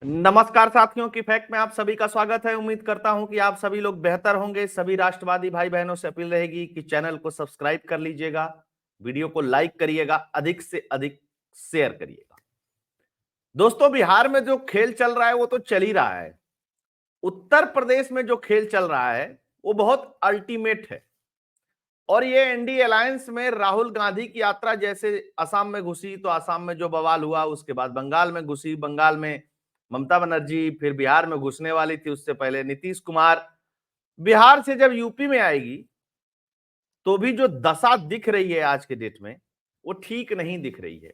नमस्कार साथियों की फैक्ट में आप सभी का स्वागत है। उम्मीद करता हूं कि आप सभी लोग बेहतर होंगे। सभी राष्ट्रवादी भाई बहनों से अपील रहेगी कि चैनल को सब्सक्राइब कर लीजिएगा, वीडियो को लाइक करिएगा, अधिक से अधिक शेयर करिएगा। दोस्तों, बिहार में जो खेल चल रहा है वो तो चल ही रहा है। उत्तर प्रदेश में जो खेल चल रहा है वो बहुत अल्टीमेट है। और ये एनडीए अलायंस में राहुल गांधी की यात्रा जैसे असम में घुसी तो असम में जो बवाल हुआ, उसके बाद बंगाल में घुसी, बंगाल में ममता बनर्जी, फिर बिहार में घुसने वाली थी, उससे पहले नीतीश कुमार। बिहार से जब यूपी में आएगी तो भी जो दशा दिख रही है आज के डेट में वो ठीक नहीं दिख रही है।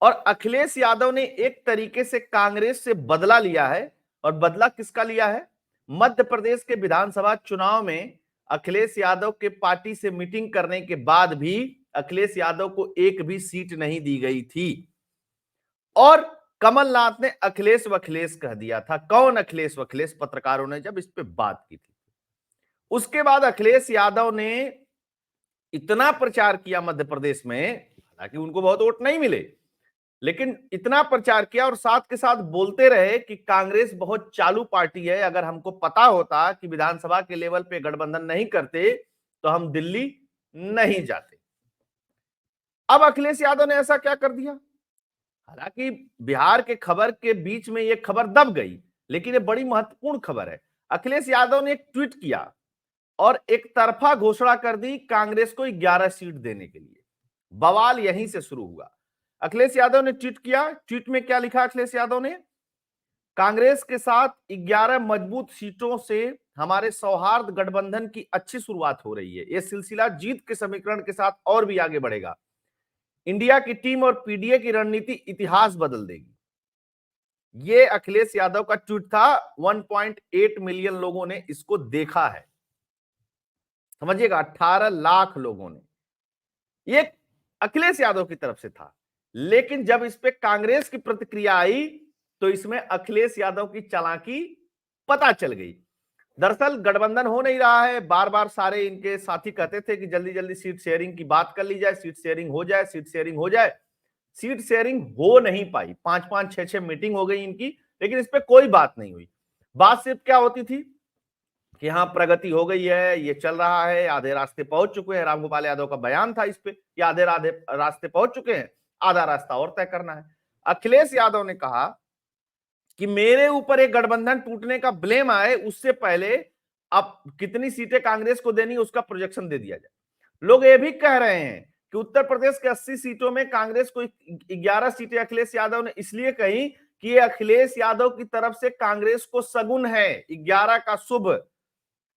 और अखिलेश यादव ने एक तरीके से कांग्रेस से बदला लिया है। और बदला किसका लिया है? मध्य प्रदेश के विधानसभा चुनाव में अखिलेश यादव के पार्टी से मीटिंग करने के बाद भी अखिलेश यादव को एक भी सीट नहीं दी गई थी। और कमलनाथ ने अखिलेश वखिलेश कह दिया था। कौन अखिलेश वखिलेश? पत्रकारों ने जब इस पे बात की थी, उसके बाद अखिलेश यादव ने इतना प्रचार किया मध्य प्रदेश में, हालांकि उनको बहुत वोट नहीं मिले, लेकिन इतना प्रचार किया और साथ के साथ बोलते रहे कि कांग्रेस बहुत चालू पार्टी है। अगर हमको पता होता कि विधानसभा के लेवल पे गठबंधन नहीं करते तो हम दिल्ली नहीं जाते। अब अखिलेश यादव ने ऐसा क्या कर दिया? हालांकि बिहार के खबर के बीच में यह खबर दब गई, लेकिन ये बड़ी महत्वपूर्ण खबर है। अखिलेश यादव ने एक ट्वीट किया और एक तरफा घोषणा कर दी कांग्रेस को 11 सीट देने के लिए। बवाल यहीं से शुरू हुआ। अखिलेश यादव ने ट्वीट किया। ट्वीट में क्या लिखा अखिलेश यादव ने? कांग्रेस के साथ 11 मजबूत सीटों से हमारे सौहार्द गठबंधन की अच्छी शुरुआत हो रही है। यह सिलसिला जीत के समीकरण के साथ और भी आगे बढ़ेगा। इंडिया की टीम और पीडीए की रणनीति इतिहास बदल देगी। यह अखिलेश यादव का ट्वीट था। 1.8 मिलियन लोगों ने इसको देखा है। समझिएगा, 18 लाख लोगों ने। ये अखिलेश यादव की तरफ से था। लेकिन जब इस पे कांग्रेस की प्रतिक्रिया आई तो इसमें अखिलेश यादव की चालाकी पता चल गई। दरअसल गठबंधन हो नहीं रहा है। बार बार सारे इनके साथी कहते थे कि जल्दी जल्दी सीट शेयरिंग की बात कर ली जाए, सीट शेयरिंग हो जाए, सीट शेयरिंग हो जाए। सीट शेयरिंग हो नहीं पाई। 5-5 6-6 मीटिंग हो गई इनकी, लेकिन इस पे कोई बात नहीं हुई। बात सिर्फ क्या होती थी कि हाँ, प्रगति हो गई है, ये चल रहा है, आधे रास्ते पहुंच चुके हैं। रामगोपाल यादव का बयान था इस पे कि आधे आधे रास्ते पहुंच चुके हैं, आधा रास्ता और तय करना है। अखिलेश यादव ने कहा कि मेरे ऊपर एक गठबंधन टूटने का ब्लेम आए उससे पहले अब कितनी सीटें कांग्रेस को देनी उसका प्रोजेक्शन दे दिया जाए। लोग ये भी कह रहे हैं कि उत्तर प्रदेश के 80 सीटों में कांग्रेस को 11 सीटें अखिलेश यादव ने इसलिए कही कि ये अखिलेश यादव की तरफ से कांग्रेस को सगुन है, 11 का शुभ।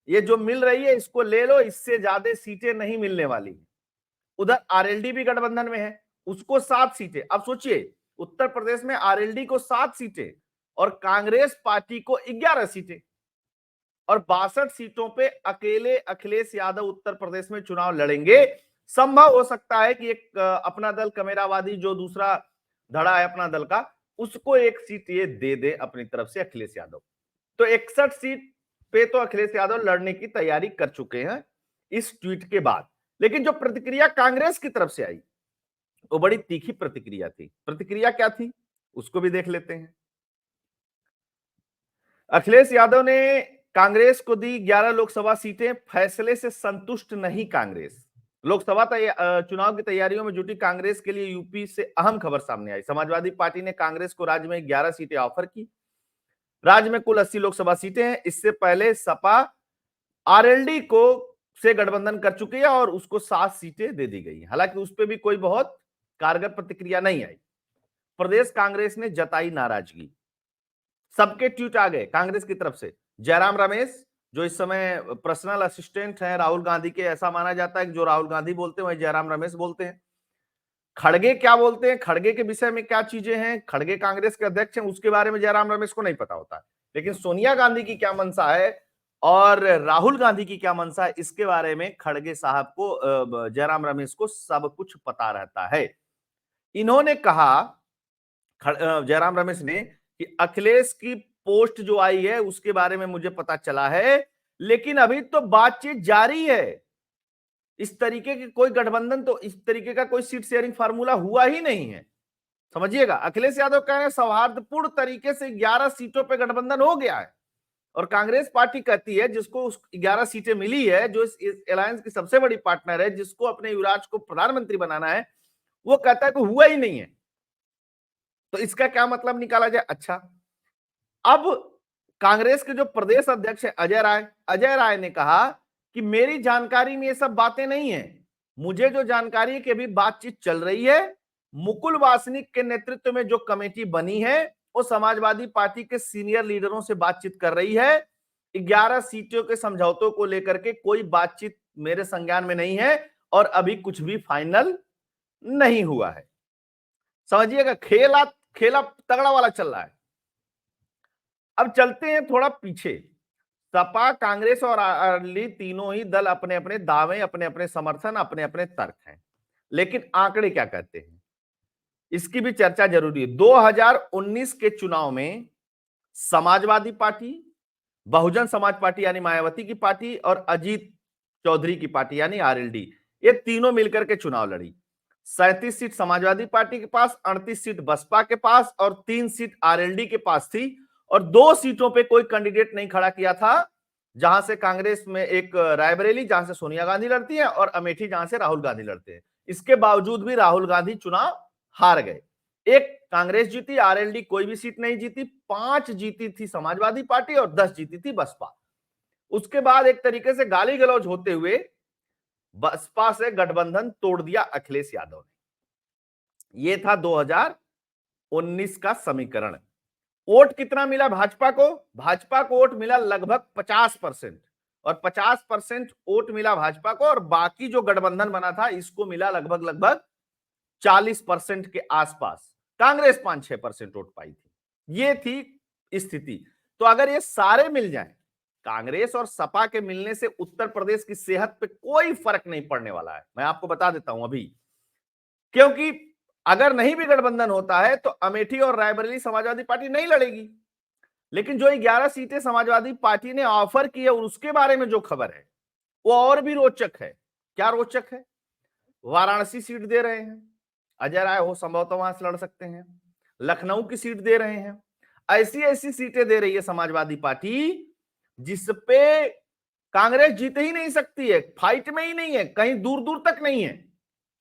ये जो मिल रही है इसको ले लो, इससे ज्यादा सीटें नहीं मिलने वाली। उधर आरएलडी भी गठबंधन में है, उसको 7 सीटें। अब सोचिए, उत्तर प्रदेश में आरएलडी को 7 सीटें और कांग्रेस पार्टी को 11 सीटें और 62 सीटों पे अकेले अखिलेश यादव उत्तर प्रदेश में चुनाव लड़ेंगे। संभव हो सकता है कि एक अपना दल कमेरावादी जो दूसरा धड़ा है अपना दल का, उसको एक सीट ये दे दे अपनी तरफ से अखिलेश यादव। तो 61 सीट पे तो अखिलेश यादव लड़ने की तैयारी कर चुके हैं इस ट्वीट के बाद। लेकिन जो प्रतिक्रिया कांग्रेस की तरफ से आई वो बड़ी तीखी प्रतिक्रिया थी। प्रतिक्रिया क्या थी उसको भी देख लेते हैं। अखिलेश यादव ने कांग्रेस को दी 11 लोकसभा सीटें, फैसले से संतुष्ट नहीं कांग्रेस। लोकसभा चुनाव की तैयारियों में जुटी कांग्रेस के लिए यूपी से अहम खबर सामने आई। समाजवादी पार्टी ने कांग्रेस को राज्य में 11 सीटें ऑफर की। राज्य में कुल 80 लोकसभा सीटें हैं। इससे पहले सपा आरएलडी को से गठबंधन कर चुकी है और उसको 7 सीटें दे दी गई। हालांकि उस पर भी कोई बहुत कारगर प्रतिक्रिया नहीं आई। प्रदेश कांग्रेस ने जताई नाराजगी। सबके ट्वीट आ गए कांग्रेस की तरफ से। जयराम रमेश जो इस समय पर्सनल असिस्टेंट हैं राहुल गांधी के, ऐसा माना जाता है कि जो राहुल गांधी बोलते हैं वही जयराम रमेश बोलते हैं। खड़गे क्या बोलते हैं, खड़गे के विषय में क्या चीजें हैं, खड़गे कांग्रेस के अध्यक्ष हैं, उसके बारे में जयराम रमेश को नहीं पता होता। लेकिन सोनिया गांधी की क्या मंशा है और राहुल गांधी की क्या मंशा है, इसके बारे में खड़गे साहब को, जयराम रमेश को सब कुछ पता रहता है। इन्होंने कहा, जयराम रमेश ने, कि अखिलेश की पोस्ट जो आई है उसके बारे में मुझे पता चला है, लेकिन अभी तो बातचीत जारी है। इस तरीके के कोई गठबंधन, तो इस तरीके का कोई सीट शेयरिंग फार्मूला हुआ ही नहीं है। समझिएगा, अखिलेश यादव कह रहे हैं सौहार्दपूर्ण तरीके से 11 सीटों पे गठबंधन हो गया है, और कांग्रेस पार्टी कहती है, जिसको उस 11 सीटें मिली है, जो इस अलायंस की सबसे बड़ी पार्टनर है, जिसको अपने युवराज को प्रधानमंत्री बनाना है, वो कहता है कि हुआ ही नहीं है। तो इसका क्या मतलब निकाला जाए? अच्छा, अब कांग्रेस के जो प्रदेश अध्यक्ष है अजय राय ने कहा कि मेरी जानकारी में ये सब बातें नहीं है, मुझे जो जानकारी है कि अभी बातचीत चल रही है, मुकुल वासनिक के नेतृत्व में जो कमेटी बनी है वो समाजवादी पार्टी के सीनियर लीडरों से बातचीत कर रही है। 11 सीटों के समझौतों को लेकर के कोई बातचीत मेरे संज्ञान में नहीं है और अभी कुछ भी फाइनल नहीं हुआ है। समझिएगा, खेला खेला तगड़ा वाला चल रहा है। अब चलते हैं थोड़ा पीछे। सपा, कांग्रेस और अरली तीनों ही दल अपने अपने दावे, अपने अपने समर्थन, अपने अपने तर्क हैं, लेकिन आंकड़े क्या कहते हैं इसकी भी चर्चा जरूरी है। 2019 के चुनाव में समाजवादी पार्टी, बहुजन समाज पार्टी यानी मायावती की पार्टी और अजीत चौधरी की पार्टी यानी आरएलडी, ये तीनों मिलकर के चुनाव लड़ी। 37 सीट समाजवादी पार्टी के पास, 38 सीट बसपा के पास और 3 सीट आरएलडी के पास थी, और 2 सीटों पे कोई कैंडिडेट नहीं खड़ा किया था, जहां से कांग्रेस में एक रायबरेली जहां से सोनिया गांधी लड़ती है और अमेठी जहां से राहुल गांधी लड़ते हैं। इसके बावजूद भी राहुल गांधी चुनाव हार गए। एक कांग्रेस जीती, आरएलडी कोई भी सीट नहीं जीती, 5 जीती थी समाजवादी पार्टी और 10 जीती थी बसपा। उसके बाद एक तरीके से गाली गलौज होते हुए बसपा से गठबंधन तोड़ दिया अखिलेश यादव ने। यह था 2019 का समीकरण। वोट कितना मिला भाजपा को? भाजपा को वोट मिला लगभग 50%, और 50% वोट मिला भाजपा को, और बाकी जो गठबंधन बना था इसको मिला लगभग लगभग 40% के आसपास। कांग्रेस 5-6% वोट पाई थी। ये थी स्थिति। तो अगर ये सारे मिल जाएं, कांग्रेस और सपा के मिलने से उत्तर प्रदेश की सेहत पे कोई फर्क नहीं पड़ने वाला है, मैं आपको बता देता हूं अभी। क्योंकि अगर नहीं भी गठबंधन होता है तो अमेठी और रायबरेली समाजवादी पार्टी नहीं लड़ेगी, लेकिन जो 11 सीटें समाजवादी पार्टी ने ऑफर की है उसके बारे में जो खबर है वो और भी रोचक है। क्या रोचक है? वाराणसी सीट दे रहे हैं, अजय राय हो संभवतः वहां से लड़ सकते हैं। लखनऊ की सीट दे रहे हैं। ऐसी ऐसी सीटें दे रही है समाजवादी पार्टी जिसपे कांग्रेस जीत ही नहीं सकती है, फाइट में ही नहीं है, कहीं दूर दूर तक नहीं है,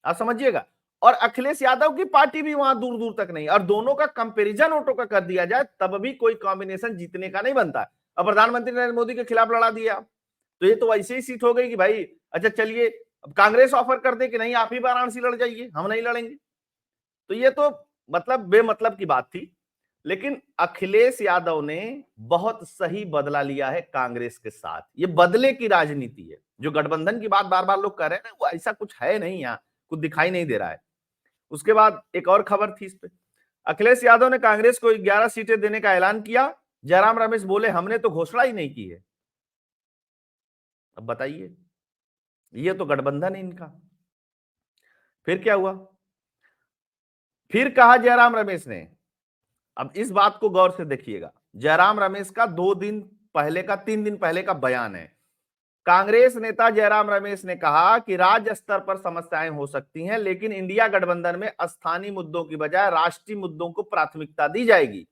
आप समझिएगा। और अखिलेश यादव की पार्टी भी वहां दूर दूर तक नहीं, और दोनों का कंपैरिजन वोटों का कर दिया जाए तब भी कोई कॉम्बिनेशन जीतने का नहीं बनता। अब प्रधानमंत्री नरेंद्र मोदी के खिलाफ लड़ा दिया, तो ये तो वैसे ही सीट हो गई कि भाई अच्छा चलिए अब कांग्रेस ऑफर कर दे कि नहीं आप ही वाराणसी लड़ जाइए, हम नहीं लड़ेंगे। तो ये तो मतलब बेमतलब की बात थी। लेकिन अखिलेश यादव ने बहुत सही बदला लिया है कांग्रेस के साथ। ये बदले की राजनीति है। जो गठबंधन की बात बार बार लोग कर रहे हैं ना, वो ऐसा कुछ है नहीं, यहाँ कुछ दिखाई नहीं दे रहा है। उसके बाद एक और खबर थी इस पे, अखिलेश यादव ने कांग्रेस को 11 सीटें देने का ऐलान किया। जयराम रमेश बोले हमने तो घोषणा ही नहीं की है। अब बताइए, ये तो गठबंधन है इनका। फिर क्या हुआ? फिर कहा जयराम रमेश ने, अब इस बात को गौर से देखिएगा, जयराम रमेश का 2 दिन पहले का 3 दिन पहले का बयान है। कांग्रेस नेता जयराम रमेश ने कहा कि राज्य स्तर पर समस्याएं हो सकती हैं, लेकिन इंडिया गठबंधन में स्थानीय मुद्दों की बजाय राष्ट्रीय मुद्दों को प्राथमिकता दी जाएगी।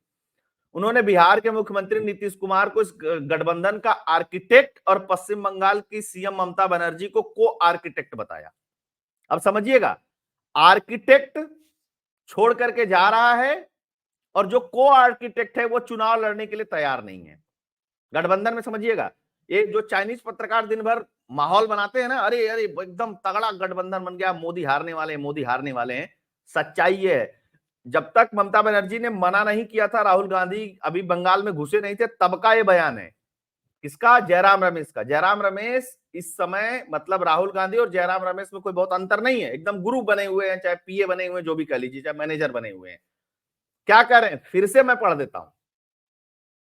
उन्होंने बिहार के मुख्यमंत्री नीतीश कुमार को इस गठबंधन का आर्किटेक्ट और पश्चिम बंगाल की सीएम ममता बनर्जी को को आर्किटेक्ट बताया। अब समझिएगा, आर्किटेक्ट छोड़ करके जा रहा है और जो को आर्किटेक्ट है वो चुनाव लड़ने के लिए तैयार नहीं है गठबंधन में। समझिएगा, ये जो चाइनीज पत्रकार दिन भर माहौल बनाते हैं ना, अरे अरे एकदम तगड़ा गठबंधन बन गया, मोदी हारने वाले हैं, मोदी हारने वाले हैं। सच्चाई ये है, जब तक ममता बनर्जी ने मना नहीं किया था, राहुल गांधी अभी बंगाल में घुसे नहीं थे, तब का ये बयान है। किसका? जयराम रमेश का। जयराम रमेश इस समय मतलब राहुल गांधी और जयराम रमेश में कोई बहुत अंतर नहीं है, एकदम गुरु बने हुए हैं, चाहे पीए बने हुए हैं, जो भी कह लीजिए, चाहे मैनेजर बने हुए हैं। क्या कह रहे हैं? फिर से मैं पढ़ देता हूं।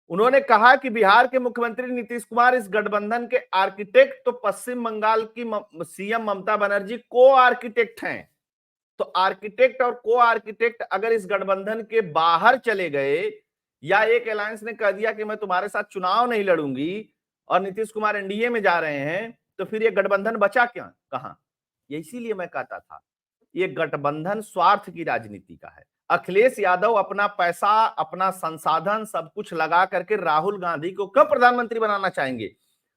उन्होंने कहा कि बिहार के मुख्यमंत्री नीतीश कुमार इस गठबंधन के आर्किटेक्ट, तो पश्चिम बंगाल की सीएम ममता बनर्जी को आर्किटेक्ट हैं। तो आर्किटेक्ट और को आर्किटेक्ट अगर इस गठबंधन के बाहर चले गए, या एक अलायंस ने कह दिया कि मैं तुम्हारे साथ चुनाव नहीं लड़ूंगी और नीतीश कुमार एनडीए में जा रहे हैं, तो फिर ये गठबंधन बचा क्या? कहां? ये इसीलिए मैं कहता था, ये गठबंधन स्वार्थ की राजनीति का है। अखिलेश यादव अपना पैसा, अपना संसाधन सब कुछ लगा करके राहुल गांधी को क्यों प्रधानमंत्री बनाना चाहेंगे,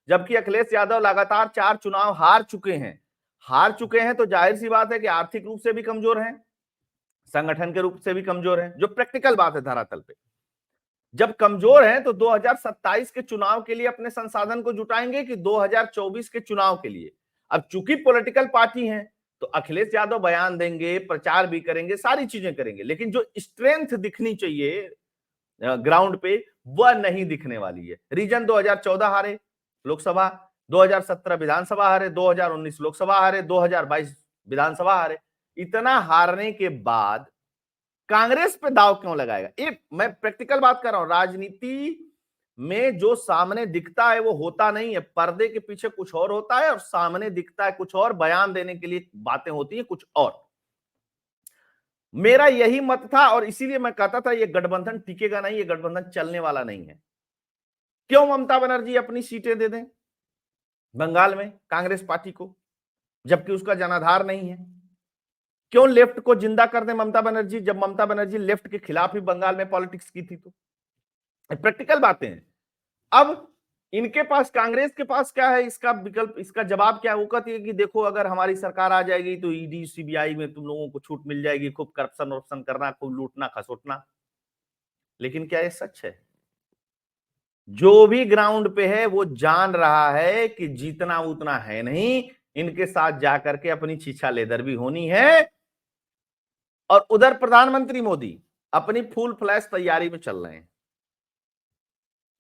जबकि अखिलेश यादव लगातार 4 चुनाव हार चुके हैं। तो जाहिर सी बात है कि आर्थिक रूप से भी कमजोर हैं, संगठन के रूप से भी कमजोर हैं, जो प्रैक्टिकल बात है धरातल पे। जब कमजोर हैं तो 2027 के चुनाव के लिए अपने संसाधन को जुटाएंगे कि 2024 के चुनाव के लिए। अब चूंकि पॉलिटिकल पार्टी हैं तो अखिलेश यादव बयान देंगे, प्रचार भी करेंगे, सारी चीजें करेंगे, लेकिन जो स्ट्रेंथ दिखनी चाहिए ग्राउंड पे वह नहीं दिखने वाली है। रीजन 2014 हारे लोकसभा, 2017 विधानसभा हारे, 2019 लोकसभा हारे, 2022 विधानसभा हारे। इतना हारने के बाद कांग्रेस पे दाव क्यों लगाएगा? एक मैं प्रैक्टिकल बात कर रहा हूं, राजनीति में जो सामने दिखता है वो होता नहीं है, पर्दे के पीछे कुछ और होता है और सामने दिखता है कुछ और, बयान देने के लिए बातें होती है कुछ और। मेरा यही मत था और इसीलिए मैं कहता था ये गठबंधन टिकेगा नहीं, ये गठबंधन चलने वाला नहीं है। क्यों ममता बनर्जी अपनी सीटें दे दें बंगाल में कांग्रेस पार्टी को, जबकि उसका जनाधार नहीं है? क्यों लेफ्ट को जिंदा कर दें ममता बनर्जी, जब ममता बनर्जी लेफ्ट के खिलाफ ही बंगाल में पॉलिटिक्स की थी? तो प्रैक्टिकल बातें हैं। अब इनके पास, कांग्रेस के पास क्या है इसका विकल्प, इसका जवाब क्या है? वो कहती है कि देखो अगर हमारी सरकार आ जाएगी तो ईडी सीबीआई में तुम लोगों को छूट मिल जाएगी, खूब करप्शन वर्प्शन करना, खूब लूटना खसोटना। लेकिन क्या ये सच है? जो भी ग्राउंड पे है वो जान रहा है कि जीतना उतना है नहीं, इनके साथ जाकर के अपनी छीछा लेदर भी होनी है। और उधर प्रधानमंत्री मोदी अपनी फुल फ्लैश तैयारी में चल रहे हैं,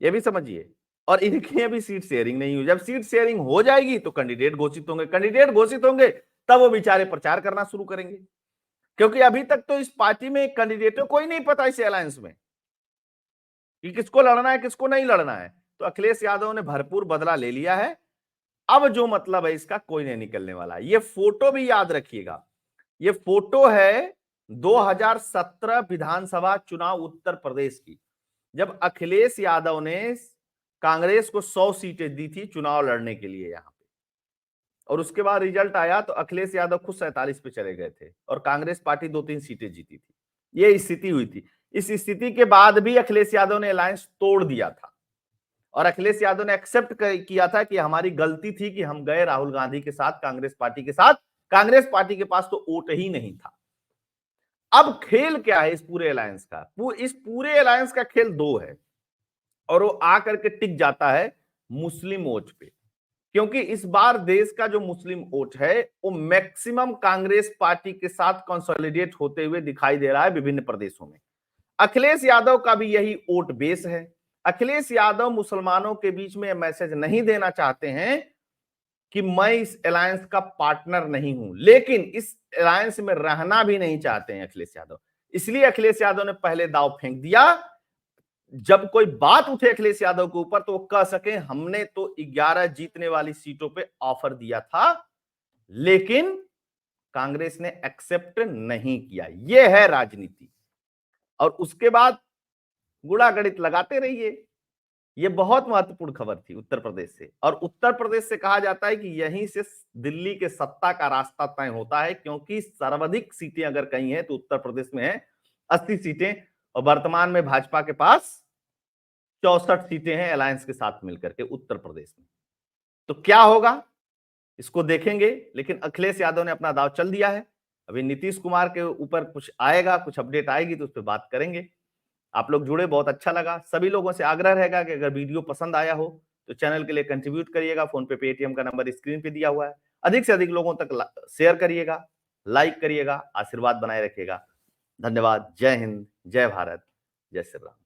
ये भी समझिए। और इनकी अभी सीट शेयरिंग नहीं हुई, जब सीट शेयरिंग हो जाएगी तो कैंडिडेट घोषित होंगे, तब वो बेचारे प्रचार करना शुरू करेंगे। क्योंकि अभी तक तो इस पार्टी में एक कैंडिडेट को ही नहीं पता, इस अलायंस में, कि किसको लड़ना है किसको नहीं लड़ना है। तो अखिलेश यादव ने भरपूर बदला ले लिया है। अब जो मतलब है इसका कोई नहीं निकलने वाला। ये फोटो भी याद रखिएगा, ये फोटो है 2017 विधानसभा चुनाव उत्तर प्रदेश की, जब अखिलेश यादव ने कांग्रेस को 100 सीटें दी थी चुनाव लड़ने के लिए यहां पे, और उसके बाद रिजल्ट आया तो अखिलेश यादव खुद 47 पे चले गए थे और कांग्रेस पार्टी 2-3 सीटें जीती थी। ये स्थिति हुई थी। इस स्थिति के बाद भी अखिलेश यादव ने अलायंस तोड़ दिया था और अखिलेश यादव ने एक्सेप्ट किया था कि हमारी गलती थी कि हम गए राहुल गांधी के साथ, कांग्रेस पार्टी के साथ। कांग्रेस पार्टी के पास तो वोट ही नहीं था। अब खेल क्या है इस पूरे अलायंस का? इस पूरे अलायंस का खेल दो है और वो आकर के टिक जाता है मुस्लिम वोट पे, क्योंकि इस बार देश का जो मुस्लिम वोट है वो मैक्सिमम कांग्रेस पार्टी के साथ कंसोलिडेट होते हुए दिखाई दे रहा है विभिन्न प्रदेशों में। अखिलेश यादव का भी यही वोट बेस है। अखिलेश यादव मुसलमानों के बीच में मैसेज नहीं देना चाहते हैं कि मैं इस अलायंस का पार्टनर नहीं हूं, लेकिन इस अलायंस में रहना भी नहीं चाहते हैं अखिलेश यादव। इसलिए अखिलेश यादव ने पहले दांव फेंक दिया, जब कोई बात उठे अखिलेश यादव के ऊपर तो वो कह सके हमने तो 11 जीतने वाली सीटों पे ऑफर दिया था, लेकिन कांग्रेस ने एक्सेप्ट नहीं किया। यह है राजनीति। और उसके बाद गुणा गणित लगाते रहिए। यह बहुत महत्वपूर्ण खबर थी उत्तर प्रदेश से, और उत्तर प्रदेश से कहा जाता है कि यहीं से दिल्ली के सत्ता का रास्ता तय होता है, क्योंकि सर्वाधिक सीटें अगर कहीं है तो उत्तर प्रदेश में है 80 सीटें, और वर्तमान में भाजपा के पास 64 सीटें हैं अलायंस के साथ मिलकर के उत्तर प्रदेश में। तो क्या होगा इसको देखेंगे, लेकिन अखिलेश यादव ने अपना दांव चल दिया है। अभी नीतीश कुमार के ऊपर कुछ आएगा, कुछ अपडेट आएगी तो उस पर बात करेंगे। आप लोग जुड़े, बहुत अच्छा लगा। सभी लोगों से आग्रह रहेगा कि अगर वीडियो पसंद आया हो तो चैनल के लिए कंट्रीब्यूट करिएगा। फोन पे पेटीएम का नंबर स्क्रीन पे दिया हुआ है। अधिक से अधिक लोगों तक शेयर करिएगा, लाइक करिएगा, आशीर्वाद बनाए रखिएगा। धन्यवाद। जय हिंद, जय भारत, जय श्री राम।